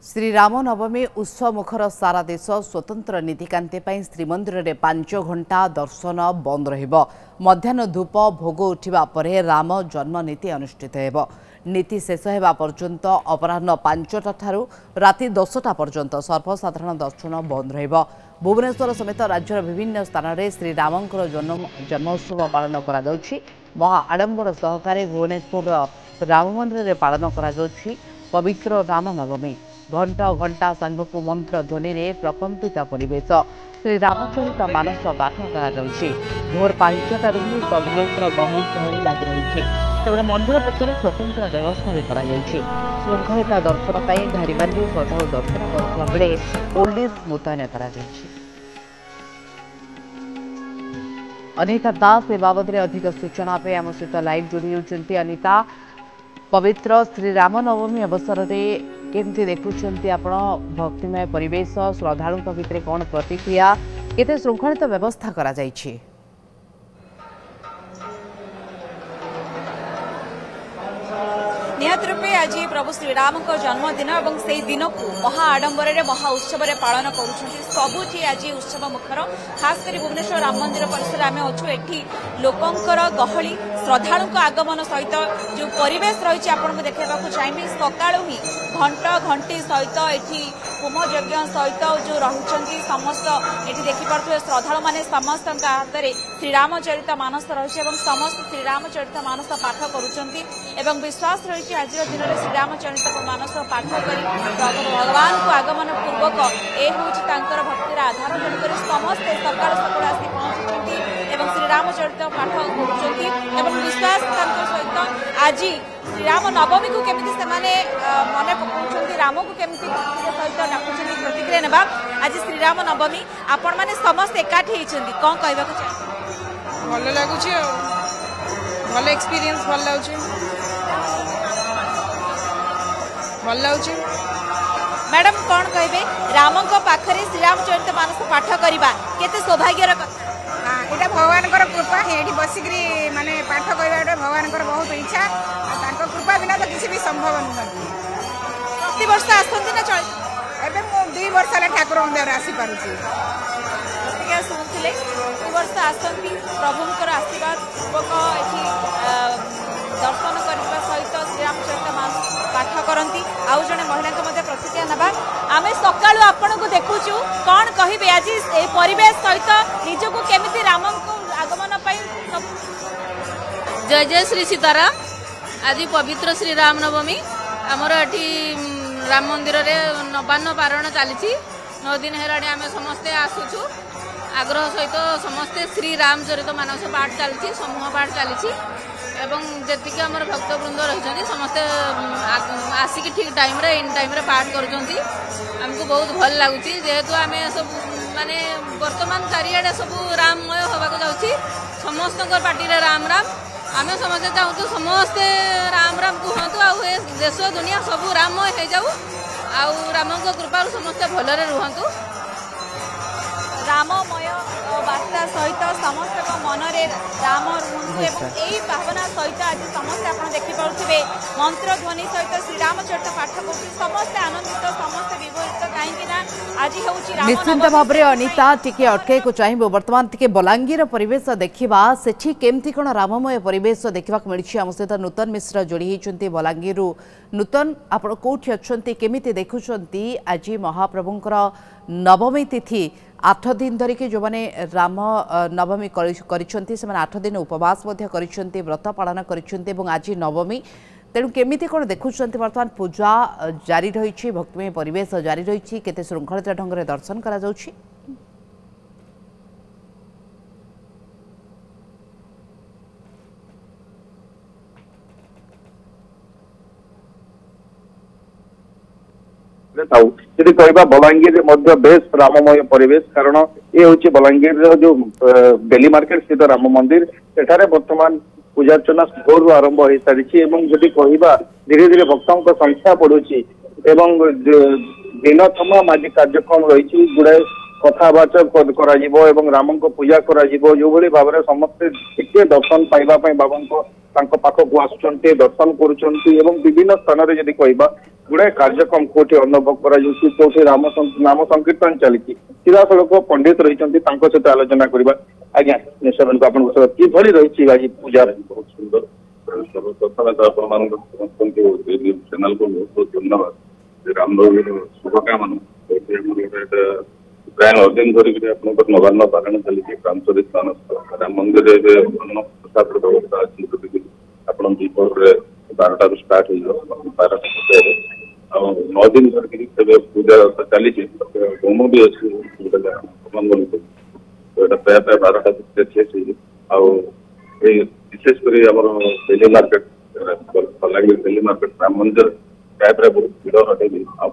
श्रीराम नवमी उत्सव मुखर सारा देश स्वतंत्र नीतिकांति श्रीमंदिर में 5 घंटा दर्शन बंद मध्याह्न धूप भोग उठा पर राम जन्म नीति अनुष्ठित हो नीति शेष होगा पर्यंत अपराह्न 5टा ठारू राति 10टा पर्यंत सर्वसाधारण दर्शन बंद रहिबो। भुवनेश्वर समेत राज्यर विभिन्न स्थान में श्रीरामंकर जन्मोत्सव पालन करा महा आडंबर सहकारे भुवनेश्वर राम मंदिर में पालन करा पवित्र राम नवमी घंटा घंटा सांगकु मंत्र ध्वनि प्रकंपित परिवेश श्री रामचरित मानस पाठ भोर 5टार समग्र गहन लगी रही तेज मंदिर पक्ष स्वतंत्र व्यवस्था भी श्रृंखलित दर्शन पर धारीबांधी श्रद्धा दर्शन करने बेले पुलिस मुतयन कर अनिता दास ए बाबद अधिक सूचना पे आम सहित लाइव जोड़ी होती। अनिता, पवित्र श्रीराम नवमी अवसर में केमती देखुंट आप भक्तिमय परिवेश श्रद्धालुओं भितर कौन प्रतिक्रिया केते श्रृंखलित व्यवस्था करा जायछि? निहत रूपे आज प्रभु श्रीराम का जन्मदिन और से दिन को महा आडंबर महा उत्सव पालन करुँच आज उत्सव मुखर खास कर भुवनेश्वर राम मंदिर परिसर आम अच्छु एठी लोकंकर गहली श्रद्धालु आगमन सहित जो परिवेश रही आपको देखा चाहिए सकाळु ही घंटा घंटी सहित एठी होम यज्ञ सहित जो रही समस्त ये देखिपे श्रद्धालु मैंने समस्त हाथ में श्रीरामचरित मानस रही समस्त श्रीरामचरित मानस पाठ करुँच विश्वास रही आज दिन में श्रीरामचरित मानस पाठ कर भगवान को आगमन पूर्वक ए हूँ भक्तिर आधार तेणुक समस्ते सकाल सकाल आसी पहुंचुंट श्रीरामचरित पाठ कर विश्वास सहित आज श्रीराम नवमी को केमी से मन पकाउछन्ति राम को केमी सहित डाकुछन्ति प्रतिक्रिया नेबा आज श्रीराम नवमी आपण माने समस्त एकाठी होइछन्ति कोन कहबा को चाहे? भल लागुछि भल एक्सपीरियंस भल लागुछि मैडम कौन कहबे राम को पाखरे श्रीरामचरित मानस पाठ करबा केते सौभाग्यर कथा? एटा भगवान कृपा एठी बसिकरी माने पाठ करबा भगवान बहुत इच्छा तांको कृपा बिना तो किसी भी संभव नुह। प्रति वर्ष आसंती ना चल एबे मो 2 वर्ष ले ठाकुर मंदिर आसी पारुछि प्रतिक्रिया सुनथिले 2 वर्ष आसंती प्रभुंकर आशीर्वाद पूर्वक एठी दर्शन करबा सहित श्रीरामचरित मानस पाठ करती आउ जने महिला मध्य प्रतिक्रिया नबा आमे सकाळु आपण को देखुछु कोन कहिबे आज ए परिवेश सहित निजको केमिति राम को आगमन पाई सब? जय जय श्री सीताराम। आज पवित्र श्री राम नवमी आमर एठी राम मंदिर रे नवान्न पारण चली 9 दिन हेलाणी आम समस्ते आसुछु आग्रह सहित समस्ते श्री रामचरित मानस पाठ चलती समूह पाठ चली एवं जी आम भक्तवृंद रही समस्ते आसिक ठीक टाइम रे इन टाइम रे पाठ करुँच आमको बहुत भल लगुच जेहेतु आम सब माने वर्तमान चारिआडे सब राममय होगा जाऊँगी समस्त पार्टी रे राम राम आम समस्ते चाहूँ समस्ते राम राम कहतु आ देश दुनिया सब राममय हो जाऊ आम कृपा समस्ते भलरे रुहतु राममय वार्ता सहित समस्त मनरे राम रुहतु यही भावना सहित आज समस्ते आप देखिपे मंत्र ध्वनि सहित श्रीरामचरित पाठ कर समस्ते आनंदित समस्ते विभोरित कहीं आज हूँ निश्चित भाव में अनिता टिके अटकई को चाहिए बर्तमान टिके बलांगीर परिवेश देखा सेठी केमती कौन राममय परिवेश देखा मिली आम सहित नूतन मिश्र जोड़ी होती बलांगीर नूतन आप कौटी अच्छा केमी देखुंट आज महाप्रभुंकर नवमी तिथि 8 दिन धरिकी जो मैंने राम नवमी कर 8 दिन उपवास कर व्रत पालन कर आज नवमी तेणु केमिति कौन देखुंट बर्तमान पूजा जारी रही भक्तिमय परिवेश जारी रही केते श्रृंखलित ढंग से दर्शन करा जाउछि? यदि कहवा बलांगीर बेस राममय परिवेश कारण ये हूँ बलांगीर जो बेली मार्केट स्थित राम मंदिर सेठारे वर्तमान पूजार्चना भोर आरंभ हो सारी जदि कहवा धीरे धीरे भक्तों संख्या बढ़ुची दिन तमाम आज कार्यक्रम रही गुड़ाए कथबार्ता राम को पूजा कर जो भाव में समस्ते टिके दर्शन पाइबा बाबा पाखक आसुचंती दर्शन करुचंती एवं विभिन्न स्थान रे यदि कहबा गुड़ाए कार्यक्रम कोठी अनुभव करा जाउची कोठी नाम संकीर्तन चली सीधा सड़क पंडित रही सहित आलोचना करबा आज्ञा निश्चय को आपन कि भली रही आज पूजा बहुत सुंदर सर्वप्रथम चैनल को बहुत बहुत धन्यवाद रामनवमी शुभकामना प्राय 9 दिन धरिक नवान्न पारण चली प्रांतरी स्थान राम मंदिर अन्न प्रसाद व्यवस्था अच्छी आप दीपर 12 स्टार्ट हो 12 9 दिन धरिक पूजा चली होम भी अच्छी प्राय प्राय 12टा शेष विशेषकर दिल्ली मार्केट बलांगीर दिल्ली मार्केट राम मंदिर प्राय प्राय बहुत भीड़ हटे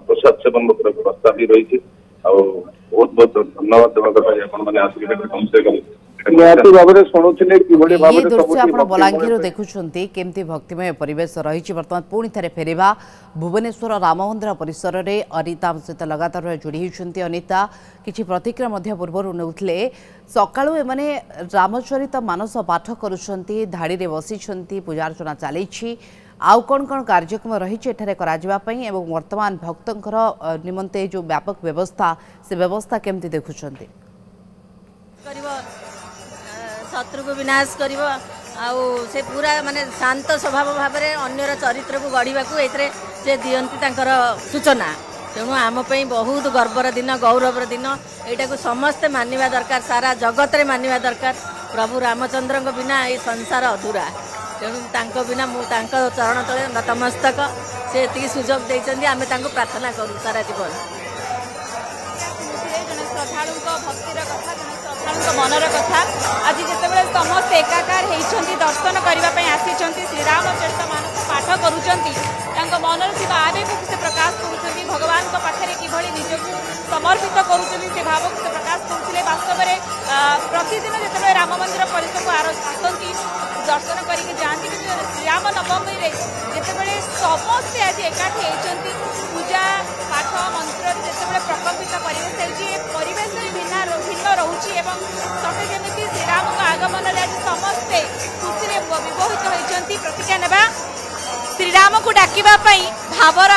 प्रसाद सेवन व्यवस्था भी रही बहुत बहुत धन्यवाद देवा कथा कम से कम निहाती भाव शुणुले किभली भाव दृश्य आप बलांगीर देखुंट केमती भक्तिमय परिवेश रही बर्तमान पुणी थे फेरिबा भुवनेश्वर राम मंदिर परिसर में अनिता सहित लगातार जोड़ी होती अनिता किछि प्रतिक्रिया पूर्व नौले सकाळु एमाने रामचरित मानस पाठ करुछंती धाड़ी रे बसिछंती पूजार्चना चली आउ कौन कौन कार्यक्रम रही एवं वर्तमान भक्तंकर निमंते जो व्यापक व्यवस्था से व्यवस्था केमती देखुछंती शत्रु को विनाश कर से पूरा माने शांत स्वभाव भाव में अन्यर चरित्र को गढ़ा से दियंती सूचना तेणु आम बहुत गर्वर दिन गौरवर दिन यहाँ को समस्ते मानिबा दरकार सारा जगत रे मानिबा दरकार प्रभु रामचंद्र बिना ये संसार अधूरा तेणु बिना चरण तले नतमस्तक से सुजोग देते आम प्रार्थना करूँ सारा जीवन श्रद्धालु भक्तिर कथा श्रद्धालु मनर कथा आज जिते समस्त एकाकार होती दर्शन करने आसी श्रीरामचरित मानस पाठ करुँच मनर आवेग को से प्रकाश कर भगवान पाखे किभली निजक समर्पित कर भाव को से प्रकाश करते वास्तव में प्रतिदिन जिते राम मंदिर परिसर को आसती दर्शन करके जाती श्रीराम नवमी जिते समस्ते आज एकाठी होती पूजा पाठ मंत्र जिते प्रकम्पित परिवेश भिन्न रोचे सटे जमी श्रीराम आगमन आज समस्ते खुशी विमोहित होती प्रतिज्ञा नेबा श्रीराम को डाकिबा भावर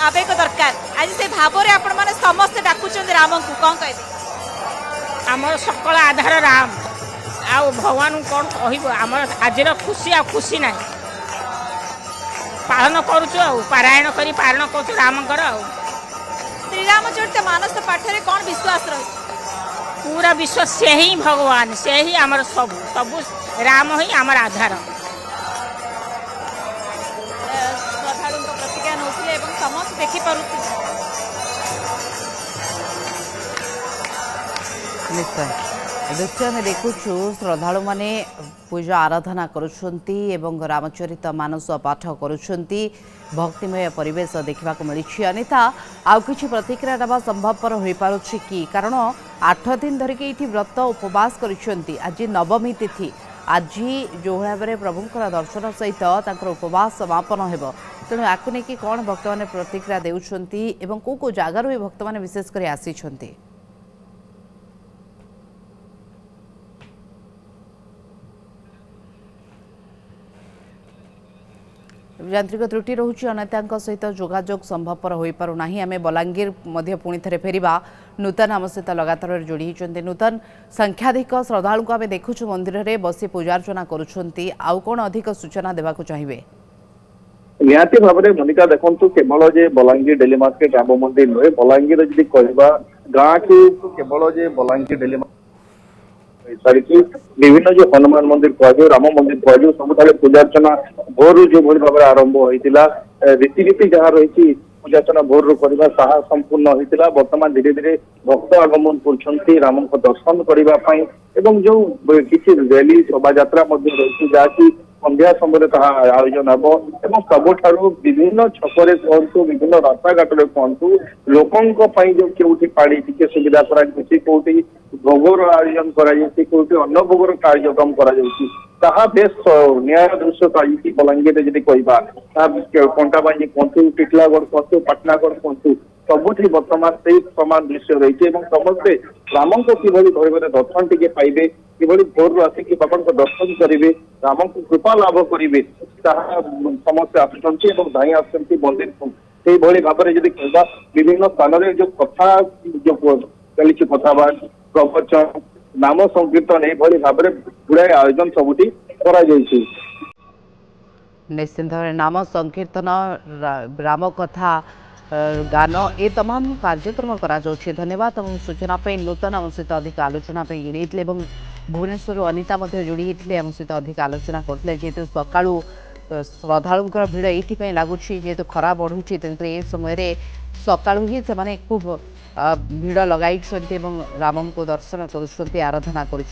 आवेग दरकार आज से भाव में आपण मैंने समस्ते डाकुचंदी राम को कौन कह आम सकल आधार राम आ भगवान कौन कह आम आज खुशी आ खुशी ना पालन करुचु पारायण करी पारण कर रामकर श्रीरामचरित मानस पाठरे कौन विश्वास रही पूरा विश्व से ही भगवान से ही आमर सब सब राम ही आमर आधार श्रद्धालु प्रतिज्ञा नौले समस्त देखिपे निश्चय दृश्य आम देखुचु श्रद्धालु माने पूजा आराधना करुछंती एवं रामचरित मानस पाठ करुछंती भक्तिमय परिवेश देखा मिली अनिता आउ किछि प्रतिक्रिया देवा संभवपर हो पारुछि कि कारण 8 दिन धरिक ये व्रत उपवास करिसेंती आज नवमी तिथि आज जो भाव में प्रभुंकर दर्शन सहित उपवास समापन हो तेणु आपको नहीं कौन भक्त मैंने प्रतिक्रिया देउछंती एवं को जगार भक्त मैंने विशेषकर आसी यांत्रिक त्रुटि रोचे अनिता सहित जोगाजोग संभवपर हो पारना आम बलांगीर पुणी थे फेरिबा नूतन आम सहित लगातार जोड़ी होती नूतन संख्याधिक श्रद्धालु आम देखुछु मंदिर में बसी पूजार्चना करुछंती आउ कौन अधिक सूचना देवाक चाहिए निहाती भाव में मनिका देखु केवल जे बलांगीर डेली मार्केट राम मंदिर नुहे बलांगीर जी कहवा गाँ को केवल जे बलांगीर डेली सारी विभिन्न जो हनुमान मंदिर कहु राम मंदिर कहु सब पूजार्चना भोर जो भाई भाव आरंभ होता रीतिनीति जहाँ रही पूजार्चना भोर करवा ताहा संपूर्ण होता बर्तमान धीरे धीरे भक्त आगमन कर राम दर्शन करने जो किसी रैली शोभा यात्रा रही जहाँकि संध्या समय आयोजन हम सबुठ विभिन्न छकरे कहतु विभिन्न रास्ताघाट में कहतु लोकों जो कौटी पाड़ी टी सुविधा कौटी भोगर आयोजन करोटी अन्न भोगर कार्यक्रम करा बेस न्याय दृश्य पाई बलांगीर जी कहवा कंटाबांजी कहतु टिटलागढ़ कहतु पाटनागढ़ कहतु सबुठी वर्तमान से समान दृश्य रही समस्ते राम को किभली भाव दर्शन टी पाइबे किभली भोर आसिक बाबा दर्शन करेंगे राम को कृपा लाभ करेंगे समस्ते आसुच्च धाई आसुच्च मंदिर से भाव में जब कह विभिन्न स्थान में जो कथा जो चली कथावार्ता प्रवचन नाम संकीर्तन यह भाव में गुड़ाए आयोजन सबुठी करा निश्चिंत भाव नाम संकीर्तन राम कथा गान ए तमाम कार्यक्रम करा धन्यवाद सूचना नूतन आम सहित अधिक आलोचना जोड़ी भुवनेश्वर अनिता जोड़ी आम सहित अधिक आलोचना करते जेहेतु सका श्रद्धालुं भिड़ ये लगुच जेहेतु खरा बढ़ुची तेणुकर ए समय सकाळु ही से खूब भिड़ लगाई राम को दर्शन कर आराधना कर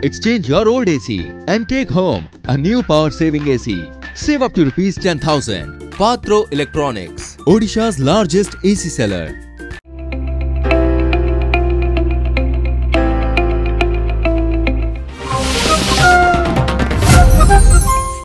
Exchange your old AC and take home a new power saving AC. Save up to ₹10,000. Patro Electronics, Odisha's largest AC seller.